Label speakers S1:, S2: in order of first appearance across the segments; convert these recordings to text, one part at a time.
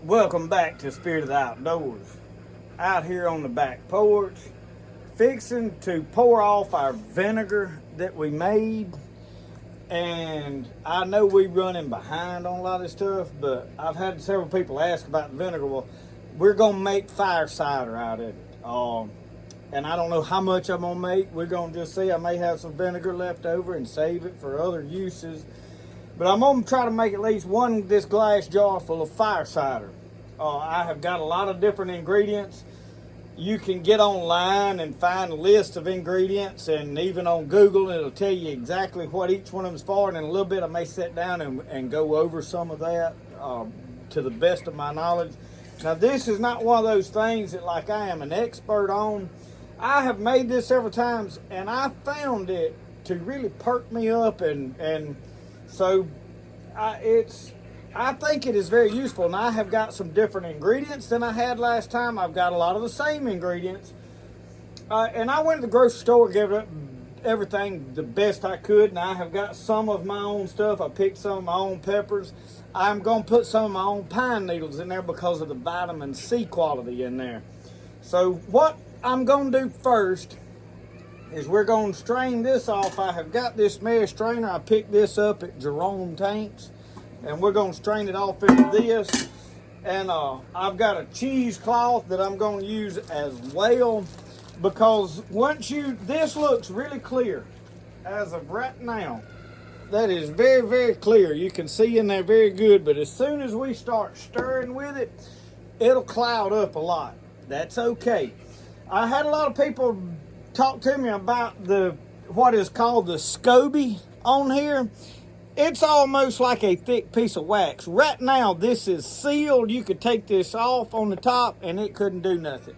S1: Welcome back to Spirit of the Outdoors. Out here on the back porch, fixing to pour off our vinegar that we made. And I know we're running behind on a lot of this stuff, but I've had several people ask about the vinegar. Well, we're gonna make fire cider out of it. And I don't know how much I'm gonna make. We're gonna just see. I may have some vinegar left over and save it for other uses. But I'm gonna try to make at least this glass jar full of fire cider. I have got a lot of different ingredients. You can get online and find a list of ingredients, and even on Google it'll tell you exactly what each one of them is for. And in a little bit I may sit down and go over some of that to the best of my knowledge. Now this is not one of those things that like I am an expert on. I have made this several times and I found it to really perk me up, and so I think it is very useful. And I have got some different ingredients than I had last time. I've got a lot of the same ingredients. And I went to the grocery store, gave it everything the best I could. And I have got some of my own stuff. I picked some of my own peppers. I'm going to put some of my own pine needles in there because of the vitamin C quality in there. So what I'm going to do first is we're going to strain this off. I have got this mesh strainer. I picked this up at Jerome Tanks. And we're going to strain it off into this. And I've got a cheesecloth that I'm going to use as well, because this looks really clear as of right now. That is very, very clear. You can see in there very good, but as soon as we start stirring with it, it'll cloud up a lot. That's okay. I had a lot of people talk to me about what is called the SCOBY on here. It's almost like a thick piece of wax. Right now, this is sealed. You could take this off on the top and it couldn't do nothing.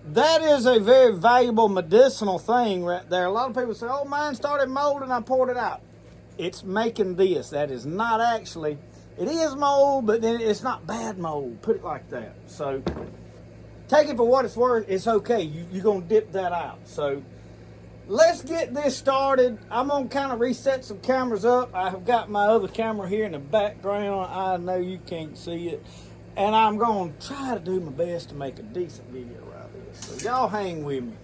S1: That is a very valuable medicinal thing right there. A lot of people say, oh, mine started molding, I poured it out. It's making this. That is not actually, it is mold, but then it's not bad mold. Put it like that. So take it for what it's worth. It's okay. You're going to dip that out. So let's get this started. I'm going to kind of reset some cameras up. I have got my other camera here in the background. I know you can't see it. And I'm going to try to do my best to make a decent video out of this. So y'all hang with me.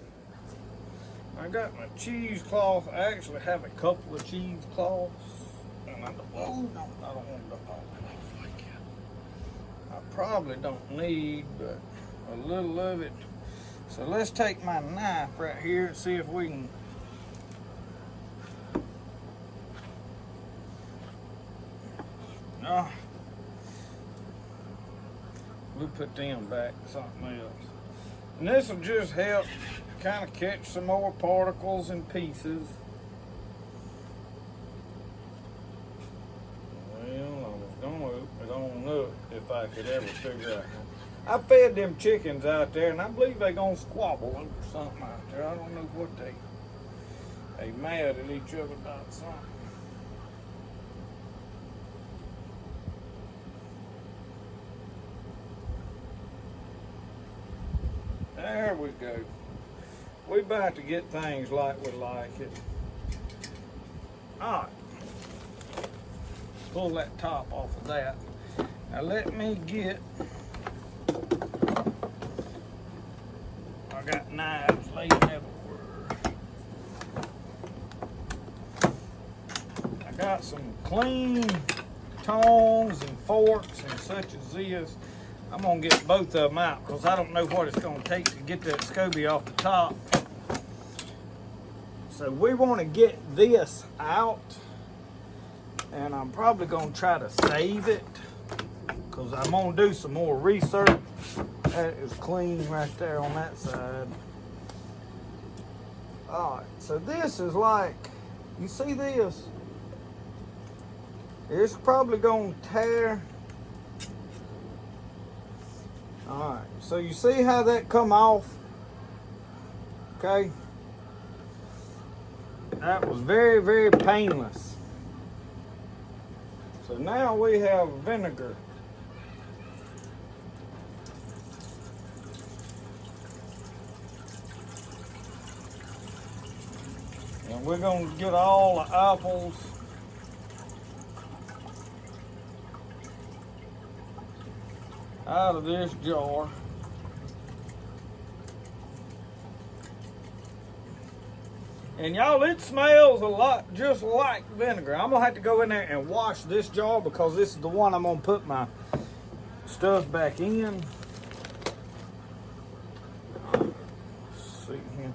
S1: I got my cheesecloth. I actually have a couple of cheesecloths. And I don't want to like it. I probably don't need but a little of it. So let's take my knife right here and see if we can we'll put them back to something else. And this will just help kind of catch some more particles and pieces. Well, I was going to open it on up if I could ever figure out. I fed them chickens out there, and I believe they're going to squabble over something out there. I don't know what they mad at each other about something. There we go. We about to get things like we like it. All right. Pull that top off of that. Now let me get, I got knives laying everywhere. I got some clean tongs and forks and such as this. I'm gonna get both of them out because I don't know what it's gonna take to get that SCOBY off the top. So we wanna get this out, and I'm probably gonna try to save it because I'm gonna do some more research. That is clean right there on that side. All right, so this is like, you see this? It's probably gonna tear. All right, so you see how that come off? Okay. That was very, very painless. So now we have vinegar. And we're going to get all the apples. out of this jar. And y'all, it smells a lot just like vinegar. I'm gonna have to go in there and wash this jar because this is the one I'm gonna put my stuff back in. Let's see here.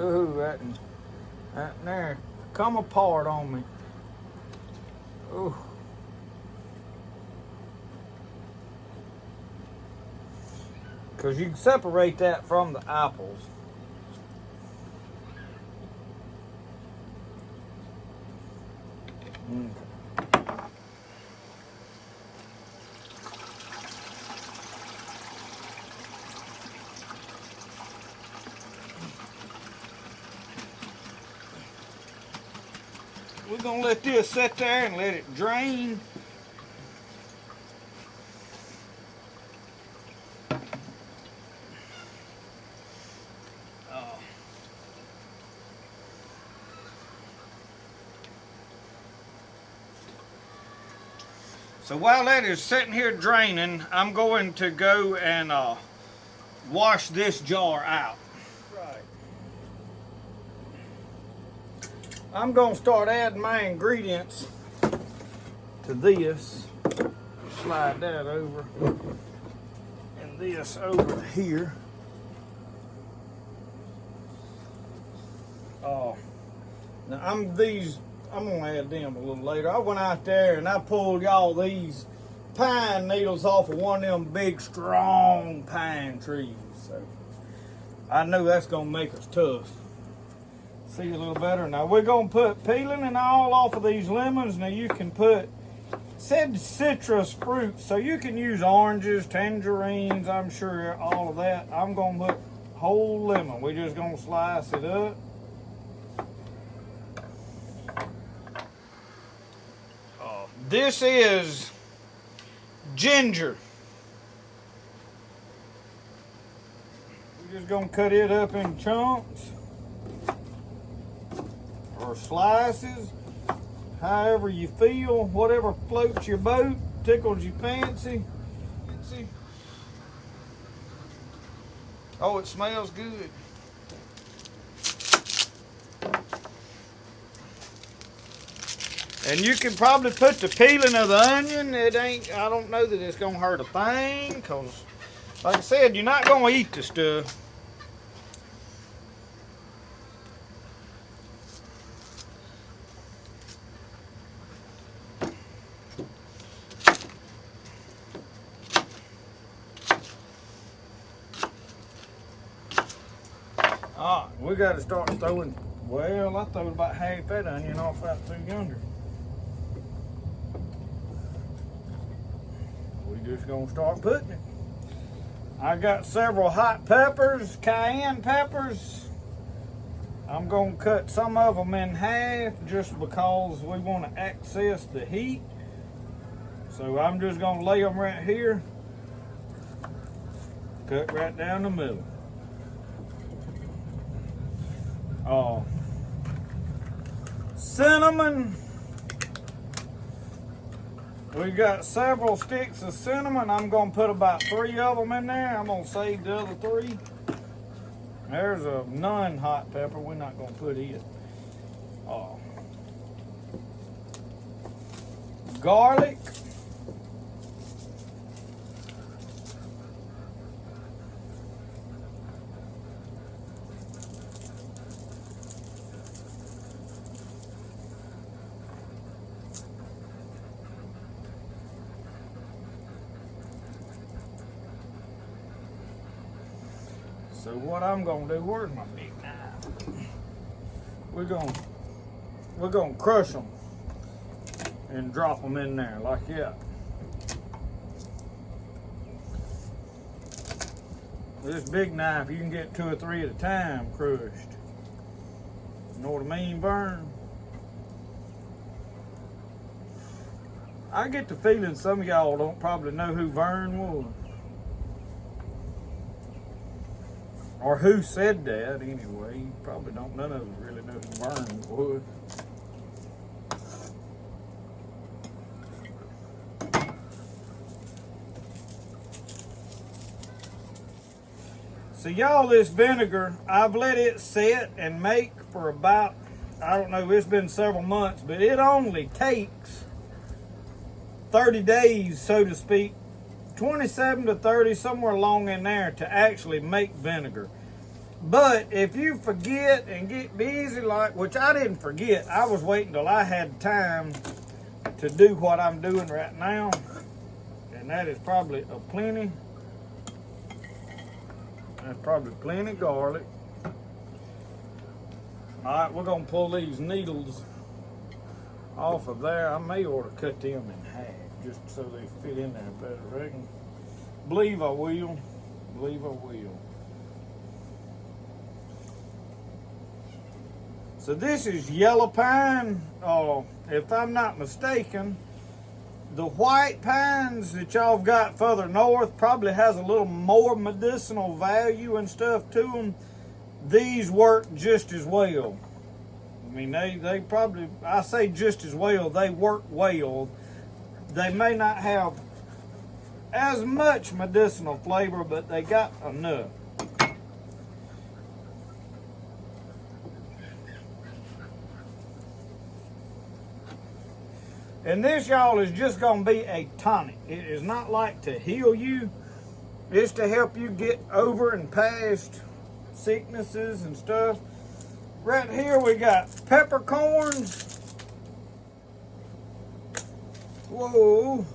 S1: Ooh, that there come apart on me. Ooh. Because you can separate that from the apples. Okay. We're going to let this sit there and let it drain. So while that is sitting here draining, I'm going to go and wash this jar out. Right. I'm going to start adding my ingredients to this. Slide that over and this over here. Now I'm gonna add them a little later. I went out there and I pulled y'all these pine needles off of one of them big strong pine trees. So I know that's gonna make us tough. See a little better. Now we're gonna put peeling and all off of these lemons. Now you can put said citrus fruits, so you can use oranges, tangerines, I'm sure all of that. I'm gonna put whole lemon. We're just gonna slice it up. This is ginger. We're just gonna cut it up in chunks or slices, however you feel, whatever floats your boat, tickles your fancy. Oh, it smells good. And you can probably put the peeling of the onion. I don't know that it's gonna hurt a thing, cause like I said, you're not gonna eat the stuff. All right, we gotta start throwing, well, I threw about half that onion off out through yonder. Just gonna start putting it. I got several hot peppers, cayenne peppers. I'm gonna cut some of them in half just because we want to access the heat. So I'm just gonna lay them right here, cut right down the middle. Cinnamon. We got several sticks of cinnamon. I'm gonna put about 3 of them in there. I'm gonna save the other 3. There's a non-hot pepper. We're not gonna put it. Garlic. So what I'm gonna do, where's my big knife? We're gonna crush them and drop them in there like that. With this big knife, you can get 2 or 3 at a time crushed. You know what I mean, Vern? I get the feeling some of y'all don't probably know who Vern was. Or who said that, anyway. You probably don't, none of us really know who Vern was. So y'all, this vinegar, I've let it sit and make for about, I don't know, it's been several months, but it only takes 30 days, so to speak, 27 to 30, somewhere along in there, to actually make vinegar. But if you forget and get busy, like, which I didn't forget, I was waiting till I had time to do what I'm doing right now, and that is probably a plenty. That's probably plenty garlic. All right, we're gonna pull these needles off of there. I may ought to cut them in half just so they fit in there better, I reckon. Believe I will. Believe I will. So this is yellow pine. If I'm not mistaken, the white pines that y'all have got further north probably has a little more medicinal value and stuff to them. These work just as well. I mean, they probably, I say just as well, they work well. They may not have as much medicinal flavor, but they got enough. And this, y'all, is just going to be a tonic. It is not like to heal you. It's to help you get over and past sicknesses and stuff. Right here we got peppercorns. Whoa.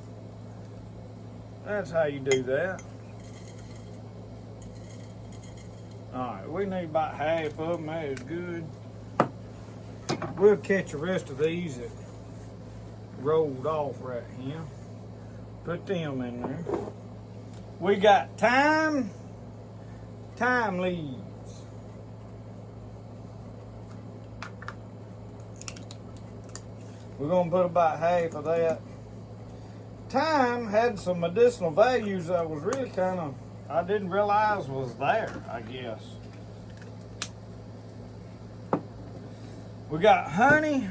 S1: That's how you do that. Alright, we need about half of them. That is good. We'll catch the rest of these that rolled off right here. Put them in there. We got thyme leaves. We're going to put about half of that. Thyme had some medicinal values that was really I didn't realize was there, I guess. We got honey,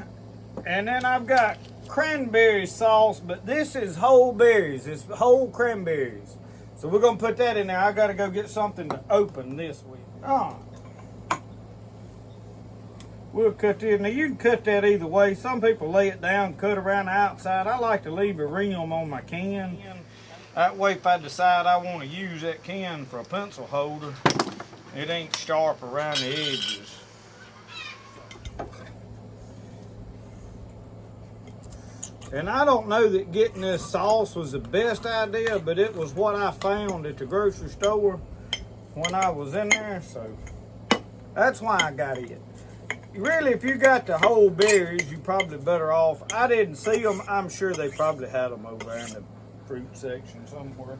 S1: and then I've got cranberry sauce, but this is whole berries. It's whole cranberries. So we're going to put that in there. I got to go get something to open this week. We'll cut this. Now, you can cut that either way. Some people lay it down, cut around the outside. I like to leave a rim on my can. That way, if I decide I want to use that can for a pencil holder, it ain't sharp around the edges. And I don't know that getting this sauce was the best idea, but it was what I found at the grocery store when I was in there, so that's why I got it. Really, if you got the whole berries, you're probably better off. I didn't see them. I'm sure they probably had them over there in the fruit section somewhere.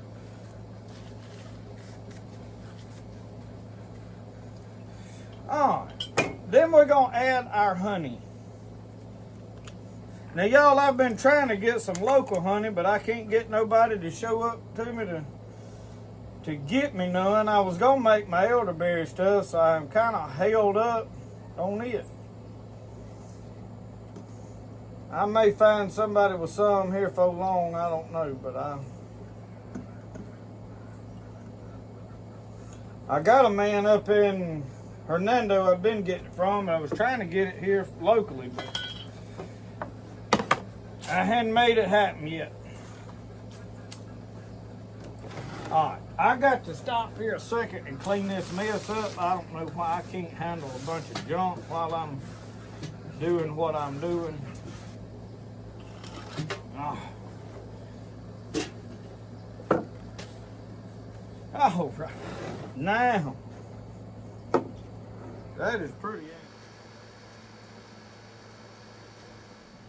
S1: All right, then we're gonna add our honey. Now, y'all, I've been trying to get some local honey, but I can't get nobody to show up to me to get me none. I was gonna make my elderberry stuff, so I'm kind of held up on it. I may find somebody with some here for long, I don't know, but I got a man up in Hernando I've been getting it from. I was trying to get it here locally, but I hadn't made it happen yet. Alright, I got to stop here a second and clean this mess up. I don't know why I can't handle a bunch of junk while I'm doing what I'm doing. All right, now that is pretty.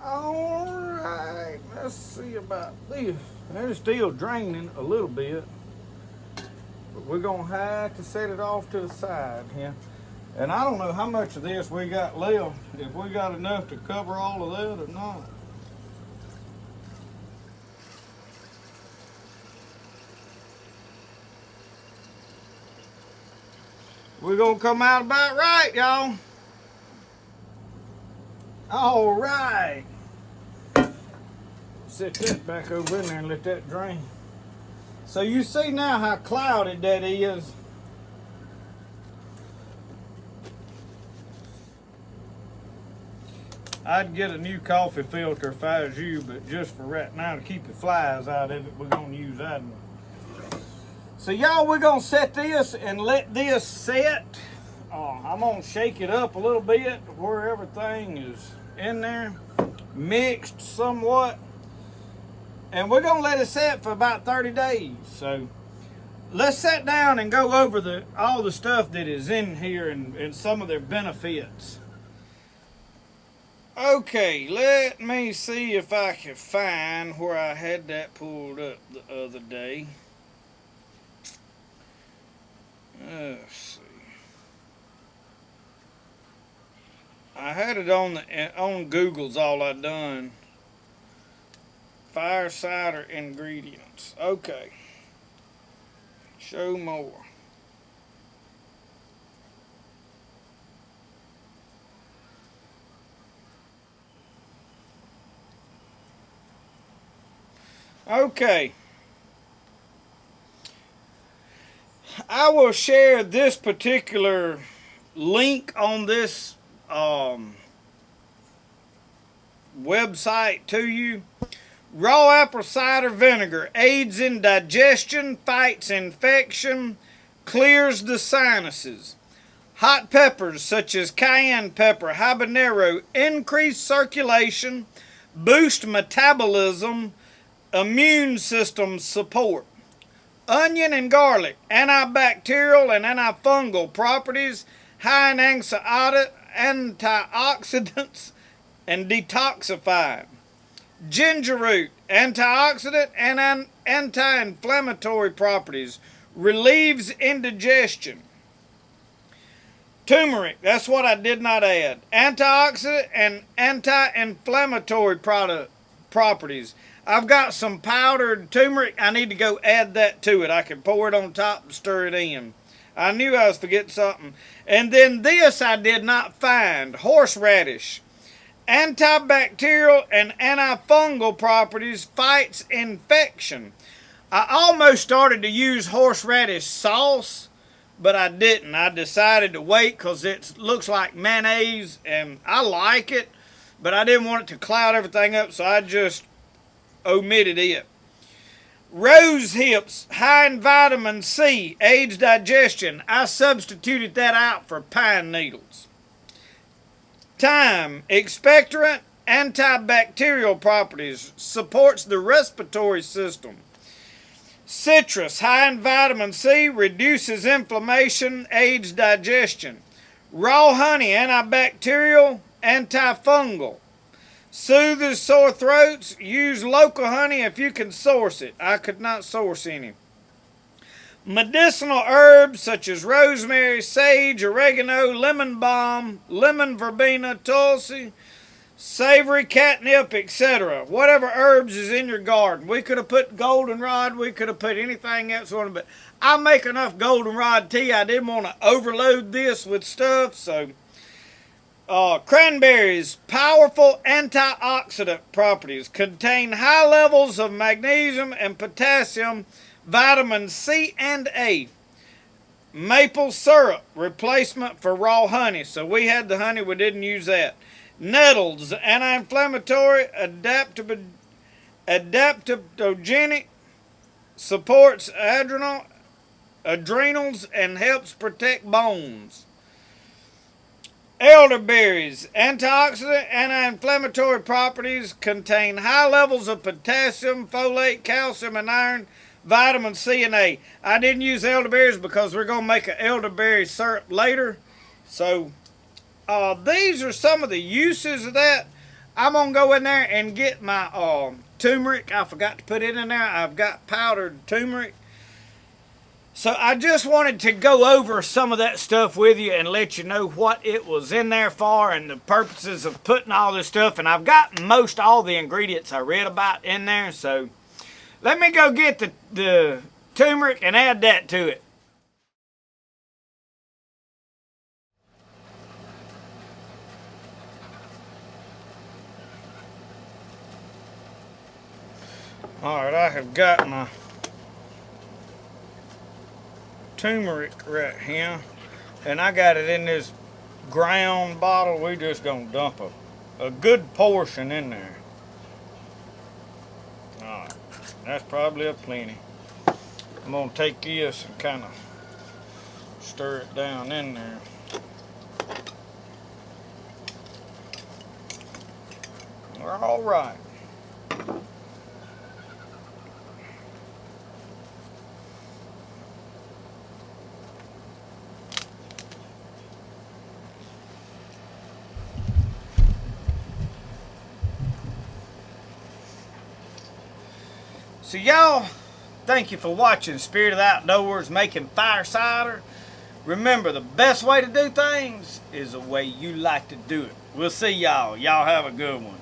S1: All right, let's see about this. It's still draining a little bit, but we're gonna have to set it off to the side here. And I don't know how much of this we got left, if we got enough to cover all of that or not. We're gonna come out about right, y'all. All right. Set that back over in there and let that drain. So you see now how clouded that is. I'd get a new coffee filter if I was you, but just for right now to keep the flies out of it, we're gonna use that one. So y'all, we're gonna set this and let this set. I'm gonna shake it up a little bit where everything is in there, mixed somewhat. And we're gonna let it set for about 30 days. So let's sit down and go over all the stuff that is in here and some of their benefits. Okay, let me see if I can find where I had that pulled up the other day. Let's see. I had it on Google's all I done. Fire cider ingredients. Okay. Show more. Okay. I will share this particular link on this website to you. Raw apple cider vinegar aids in digestion, fights infection, clears the sinuses. Hot peppers such as cayenne pepper, habanero increase circulation, boost metabolism, immune system support. Onion and garlic, antibacterial and antifungal properties, high in antioxidants, and detoxifying. Ginger root, antioxidant and anti-inflammatory properties, relieves indigestion. Turmeric, that's what I did not add. Antioxidant and anti-inflammatory properties. I've got some powdered turmeric. I need to go add that to it. I can pour it on top and stir it in. I knew I was forgetting something. And then this I did not find. Horseradish. Antibacterial and antifungal properties, fights infection. I almost started to use horseradish sauce, but I didn't. I decided to wait because it looks like mayonnaise and I like it, but I didn't want it to cloud everything up, so I just omitted it. Rose hips, high in vitamin C, aids digestion. I substituted that out for pine needles. Thyme, expectorant, antibacterial properties, supports the respiratory system. Citrus, high in vitamin C, reduces inflammation, aids digestion. Raw honey, antibacterial, antifungal. Soothes sore throats. Use local honey if you can source it. I could not source any. Medicinal herbs such as rosemary, sage, oregano, lemon balm, lemon verbena, tulsi, savory catnip, etc. Whatever herbs is in your garden. We could have put goldenrod. We could have put anything else on it. But I make enough goldenrod tea. I didn't want to overload this with stuff. So, cranberries, powerful antioxidant properties. Contain high levels of magnesium and potassium, vitamin C and A. Maple syrup, replacement for raw honey. So we had the honey, we didn't use that. Nettles, anti-inflammatory, adaptogenic, supports adrenals, and helps protect bones. Elderberries, antioxidant, anti-inflammatory properties, contain high levels of potassium, folate, calcium, and iron, vitamin C and A. I didn't use elderberries because we're going to make an elderberry syrup later. So, these are some of the uses of that. I'm going to go in there and get my turmeric. I forgot to put it in there. I've got powdered turmeric. So I just wanted to go over some of that stuff with you and let you know what it was in there for and the purposes of putting all this stuff. And I've got most all the ingredients I read about in there. So let me go get the turmeric and add that to it. Alright, I have got my turmeric right here, and I got it in this ground bottle. We just gonna dump a good portion in there. Alright, that's probably a plenty. I'm going to take this and kind of stir it down in there. We're all right. So y'all, thank you for watching Spirit of the Outdoors making fire cider. Remember, the best way to do things is the way you like to do it. We'll see y'all. Y'all have a good one.